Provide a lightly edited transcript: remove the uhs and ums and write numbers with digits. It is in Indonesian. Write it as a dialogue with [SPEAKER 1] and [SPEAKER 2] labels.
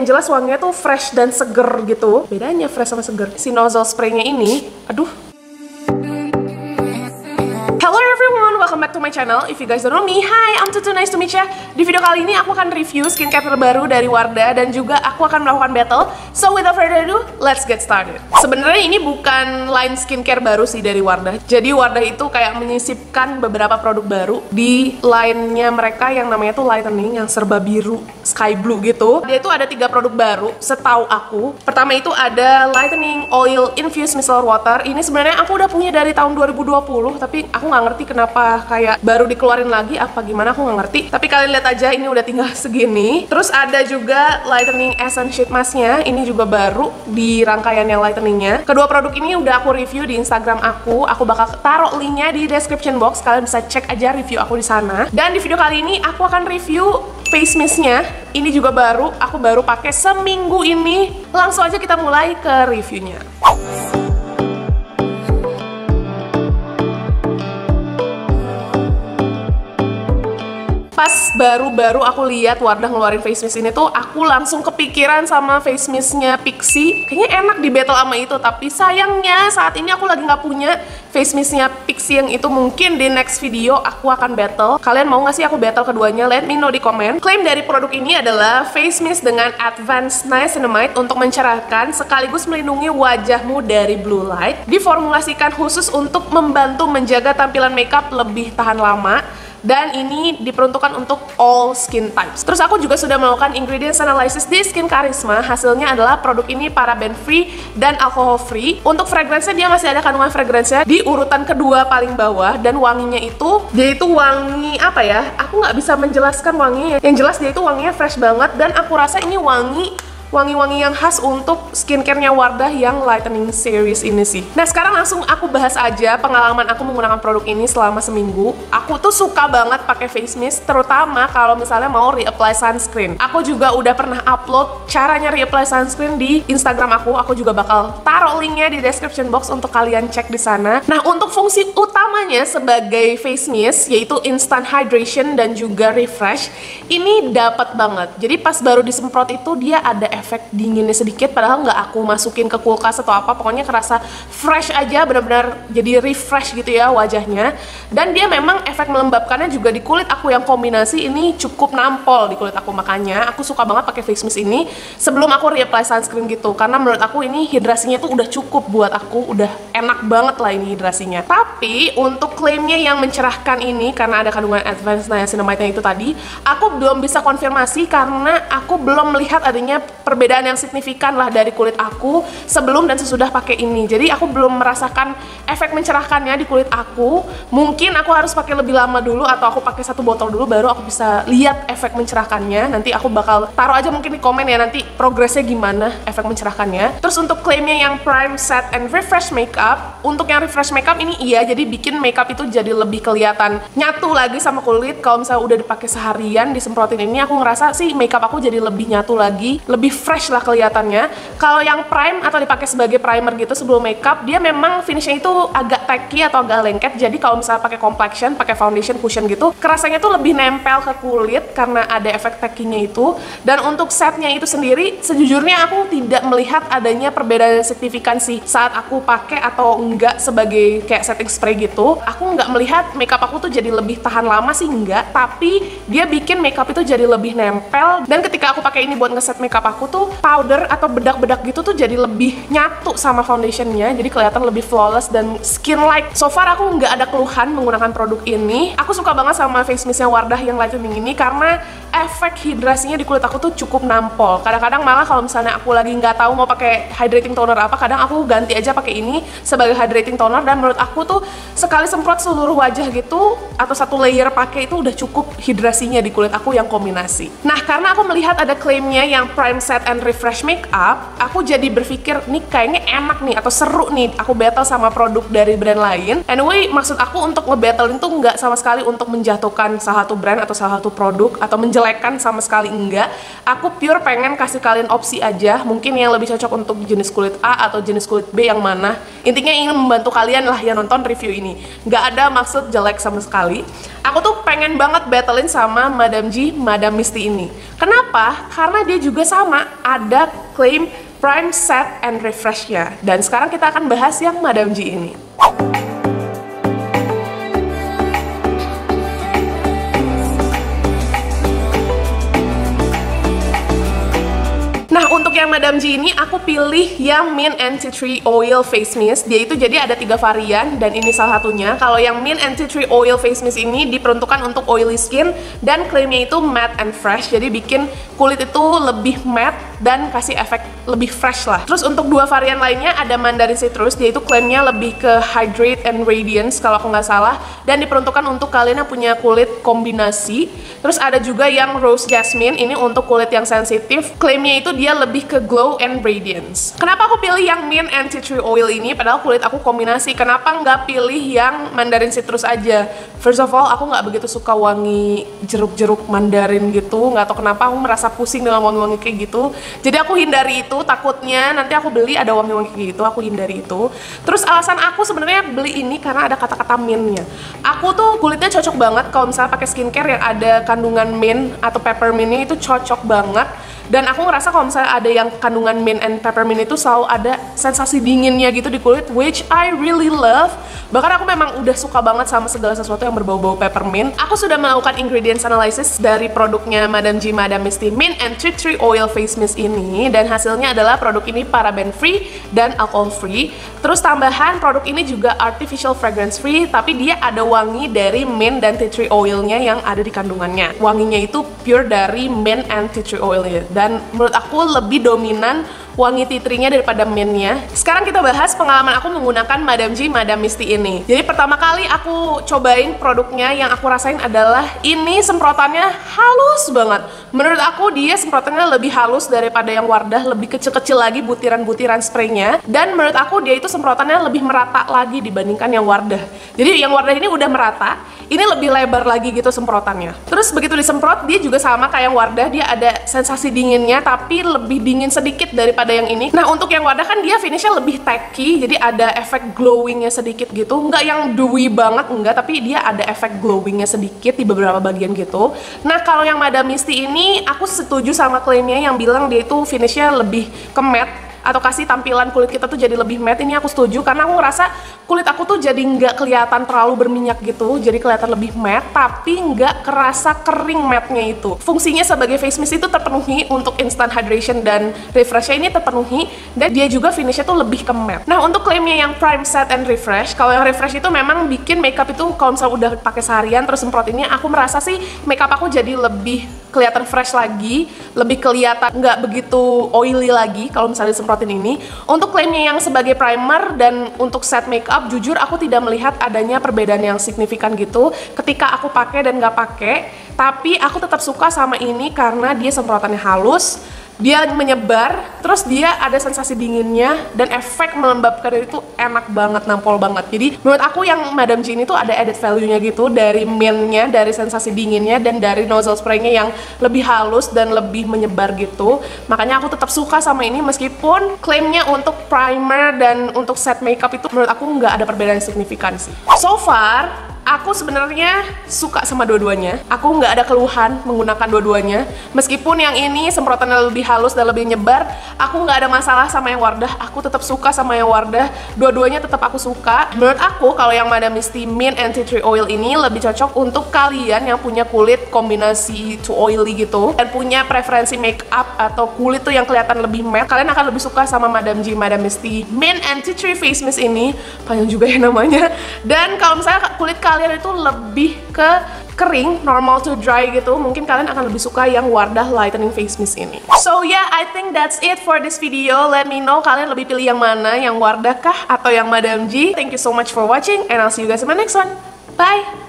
[SPEAKER 1] yang jelas wanginya tuh fresh dan seger gitu. Bedanya fresh sama seger. Si nozzle spraynya ini, aduh. Hello everyone, welcome back to my channel. If you guys don't know me, hi, I'm Tutu, nice to meet ya. Di video kali ini aku akan review skincare terbaru dari Wardah dan juga aku akan melakukan battle. So without further ado, let's get started. Sebenarnya ini bukan line skincare baru sih dari Wardah. Jadi Wardah itu kayak menyisipkan beberapa produk baru di line-nya mereka yang namanya tuh lightening, yang serba biru, sky blue gitu. Dia itu ada 3 produk baru setahu aku. Pertama itu ada lightening oil infused micellar water. Ini sebenarnya aku udah punya dari tahun 2020, tapi aku nggak ngerti kenapa kayak baru dikeluarin lagi, apa gimana aku nggak ngerti. Tapi kalian lihat aja, ini udah tinggal segini. Terus ada juga lightening essence sheet masknya, ini juga baru di rangkaian yang lighteningnya. Kedua produk ini udah aku review di Instagram aku bakal taruh linknya di description box, kalian bisa cek aja review aku di sana. Dan di video kali ini aku akan review face mistnya, ini juga baru, aku baru pakai seminggu ini. Langsung aja kita mulai ke reviewnya. Pas baru-baru aku lihat Wardah ngeluarin face mist ini tuh, aku langsung kepikiran sama face mistnya Pixi. Kayaknya enak di battle sama itu, tapi sayangnya saat ini aku lagi nggak punya face mistnya Pixi yang itu. Mungkin di next video aku akan battle. Kalian mau nggak sih aku battle keduanya? Let me know di komen. Klaim dari produk ini adalah face mist dengan advanced niacinamide untuk mencerahkan sekaligus melindungi wajahmu dari blue light. Diformulasikan khusus untuk membantu menjaga tampilan makeup lebih tahan lama. Dan ini diperuntukkan untuk all skin types. Terus aku juga sudah melakukan ingredients analysis di Skin Karisma. Hasilnya adalah produk ini paraben free dan alcohol free. Untuk fragrance-nya dia masih ada kandungan fragrance-nya di urutan kedua paling bawah. Dan wanginya itu, dia itu wangi apa ya? Aku nggak bisa menjelaskan wanginya. Yang jelas dia itu wanginya fresh banget. Dan aku rasa ini wangi-wangi yang khas untuk skincare-nya Wardah yang lightening series ini sih. Nah sekarang langsung aku bahas aja pengalaman aku menggunakan produk ini selama seminggu. Aku tuh suka banget pakai face mist, terutama kalau misalnya mau reapply sunscreen. Aku juga udah pernah upload caranya reapply sunscreen di Instagram aku. Aku juga bakal taruh linknya di description box untuk kalian cek di sana. Nah untuk fungsi utamanya sebagai face mist, yaitu instant hydration dan juga refresh, ini dapat banget. Jadi pas baru disemprot itu dia ada efek dinginnya sedikit, padahal nggak aku masukin ke kulkas atau apa, pokoknya kerasa fresh aja, benar-benar jadi refresh gitu ya wajahnya. Dan dia memang efek melembabkannya juga di kulit aku yang kombinasi ini cukup nampol di kulit aku, makanya aku suka banget pakai face mist ini sebelum aku reapply sunscreen gitu, karena menurut aku ini hidrasinya tuh udah cukup buat aku, udah enak banget lah ini hidrasinya. Tapi untuk klaimnya yang mencerahkan ini, karena ada kandungan advanced niacinamide itu tadi, aku belum bisa konfirmasi karena aku belum melihat adanya perbedaan yang signifikan lah dari kulit aku sebelum dan sesudah pakai ini. Jadi aku belum merasakan efek mencerahkannya di kulit aku. Mungkin aku harus pakai lebih lama dulu atau aku pakai 1 botol dulu baru aku bisa lihat efek mencerahkannya. Nanti aku bakal taruh aja mungkin di komen ya nanti progresnya gimana efek mencerahkannya. Terus untuk klaimnya yang prime, set, and refresh makeup, untuk yang refresh makeup ini iya, jadi bikin makeup itu jadi lebih kelihatan nyatu lagi sama kulit. Kalau misalnya udah dipakai seharian disemprotin ini, aku ngerasa sih makeup aku jadi lebih nyatu lagi, lebih fresh lah kelihatannya. Kalau yang prime atau dipakai sebagai primer gitu sebelum makeup, dia memang finishnya itu agak tacky atau agak lengket. Jadi kalau misalnya pakai complexion, pakai foundation, cushion gitu, kerasanya tuh lebih nempel ke kulit karena ada efek tacky-nya itu. Dan untuk setnya itu sendiri, sejujurnya aku tidak melihat adanya perbedaan signifikan sih saat aku pakai atau enggak sebagai kayak setting spray gitu. Aku nggak melihat makeup aku tuh jadi lebih tahan lama sih, enggak. Tapi dia bikin makeup itu jadi lebih nempel. Dan ketika aku pakai ini buat ngeset makeup aku tuh powder atau bedak-bedak gitu tuh jadi lebih nyatu sama foundationnya, jadi kelihatan lebih flawless dan skin like. So far aku nggak ada keluhan menggunakan produk ini. Aku suka banget sama face mistnya Wardah yang lightening ini karena efek hidrasinya di kulit aku tuh cukup nampol. Kadang-kadang malah kalau misalnya aku lagi nggak tahu mau pakai hydrating toner apa, kadang aku ganti aja pakai ini sebagai hydrating toner. Dan menurut aku tuh sekali semprot seluruh wajah gitu atau 1 layer pakai itu udah cukup hidrasinya di kulit aku yang kombinasi. Nah karena aku melihat ada klaimnya yang prime, set, and refresh makeup, aku jadi berpikir nih kayaknya enak nih atau seru nih aku battle sama produk dari brand lain. Anyway, maksud aku untuk nge-battlein tuh nggak sama sekali untuk menjatuhkan salah satu brand atau salah satu produk atau menjelekan sama sekali, enggak. Aku pure pengen kasih kalian opsi aja, mungkin yang lebih cocok untuk jenis kulit A atau jenis kulit B yang mana. Intinya ingin membantu kalian lah yang nonton review ini. Nggak ada maksud jelek sama sekali. Aku tuh pengen banget battlein sama Madame G, Madame Misty ini. Kenapa? Karena dia juga sama, ada klaim Prime Set and Refresh-nya. Dan sekarang kita akan bahas yang Madame G ini. Nah, untuk yang Madame G ini aku pilih yang Mint and Tea Tree Oil Face Mist. Dia itu jadi ada 3 varian dan ini salah satunya. Kalau yang Mint and Tea Tree Oil Face Mist ini diperuntukkan untuk oily skin dan klaimnya itu matte and fresh. Jadi bikin kulit itu lebih matte dan kasih efek lebih fresh lah. Terus untuk 2 varian lainnya ada Mandarin Citrus. Dia itu klaimnya lebih ke hydrate and radiance kalau aku nggak salah, dan diperuntukkan untuk kalian yang punya kulit kombinasi. Terus ada juga yang Rose Jasmine, ini untuk kulit yang sensitif. Klaimnya itu dia lebih ke glow and radiance. Kenapa aku pilih yang Mint and Tea Tree Oil ini padahal kulit aku kombinasi? Kenapa nggak pilih yang Mandarin Citrus aja? First of all, aku nggak begitu suka wangi jeruk-jeruk mandarin gitu. Nggak tahu kenapa aku merasa pusing dengan wangi-wangi kayak gitu. Jadi aku hindari itu, takutnya nanti aku beli ada wangi-wangi kayak gitu, aku hindari itu. Terus alasan aku sebenarnya beli ini karena ada kata-kata mint-nya. Aku tuh kulitnya cocok banget kalau misalnya pakai skincare yang ada kandungan mint atau peppermint itu cocok banget. Dan aku ngerasa kalau misalnya ada yang kandungan mint and peppermint itu selalu ada sensasi dinginnya gitu di kulit, which I really love. Bahkan aku memang udah suka banget sama segala sesuatu yang berbau-bau peppermint. Aku sudah melakukan ingredients analysis dari produknya Madame G, Madame Misty Mint and Tea Tree Oil Face Mist ini, dan hasilnya adalah produk ini paraben free dan alcohol free. Terus tambahan produk ini juga artificial fragrance free, tapi dia ada wangi dari mint dan tea tree oilnya yang ada di kandungannya. Wanginya itu pure dari mint and tea tree oilnya. Dan menurut aku lebih dominan wangi tea tree-nya daripada mint-nya. Sekarang kita bahas pengalaman aku menggunakan Madame G, Madame Misty ini. Jadi pertama kali aku cobain produknya, yang aku rasain adalah ini semprotannya halus banget. Menurut aku dia semprotannya lebih halus daripada yang Wardah, lebih kecil-kecil lagi butiran-butiran spraynya. Dan menurut aku dia itu semprotannya lebih merata lagi dibandingkan yang Wardah. Jadi yang Wardah ini udah merata, ini lebih lebar lagi gitu semprotannya. Terus begitu disemprot dia juga sama kayak yang Wardah, dia ada sensasi dinginnya tapi lebih dingin sedikit daripada yang ini. Nah, untuk yang Wardah kan dia finishnya lebih tacky, jadi ada efek glowingnya sedikit gitu. Nggak yang dewy banget, enggak, tapi dia ada efek glowingnya sedikit di beberapa bagian gitu. Nah, kalau yang Madame Misty ini aku setuju sama klaimnya yang bilang dia itu finishnya lebih ke matte atau kasih tampilan kulit kita tuh jadi lebih matte. Ini aku setuju karena aku ngerasa kulit aku tuh jadi nggak kelihatan terlalu berminyak gitu, jadi kelihatan lebih matte tapi nggak kerasa kering matte-nya itu. Fungsinya sebagai face mist itu terpenuhi, untuk instant hydration dan refresh-nya ini terpenuhi, dan dia juga finishnya tuh lebih ke matte. Nah, untuk klaimnya yang prime set and refresh, kalau yang refresh itu memang bikin makeup itu kalau misalnya udah pakai seharian terus semprot ini, aku merasa sih makeup aku jadi lebih kelihatan fresh lagi, lebih kelihatan nggak begitu oily lagi kalau misalnya disemprotin ini. Untuk klaimnya yang sebagai primer dan untuk set makeup, jujur aku tidak melihat adanya perbedaan yang signifikan gitu ketika aku pakai dan nggak pakai. Tapi aku tetap suka sama ini karena dia semprotannya halus, dia menyebar, terus dia ada sensasi dinginnya, dan efek melembabkan itu enak banget, nampol banget. Jadi menurut aku yang Madame G ini tuh ada added value-nya gitu, dari mint-nya, dari sensasi dinginnya, dan dari nozzle spray-nya yang lebih halus dan lebih menyebar gitu. Makanya aku tetap suka sama ini meskipun klaimnya untuk primer dan untuk set makeup itu menurut aku nggak ada perbedaan yang signifikan sih. So far, aku sebenarnya suka sama dua-duanya. Aku nggak ada keluhan menggunakan dua-duanya. Meskipun yang ini semprotannya lebih halus dan lebih nyebar, aku nggak ada masalah sama yang Wardah. Aku tetap suka sama yang Wardah. Dua-duanya tetap aku suka. Menurut aku, kalau yang Madame Misty Mint and Tea Tree Oil ini lebih cocok untuk kalian yang punya kulit kombinasi too oily gitu, dan punya preferensi make up atau kulit tuh yang kelihatan lebih matte. Kalian akan lebih suka sama Madame G, Madame Misty Mint and Tea Tree Face Mist ini. Panjang juga ya namanya. Dan kalau misalnya kulit kalian itu lebih ke kering, normal to dry gitu, mungkin kalian akan lebih suka yang Wardah Lightening Face Mist ini. So yeah, I think that's it for this video. Let me know kalian lebih pilih yang mana, yang Wardah kah atau yang Madame G. Thank you so much for watching and I'll see you guys in my next one. Bye!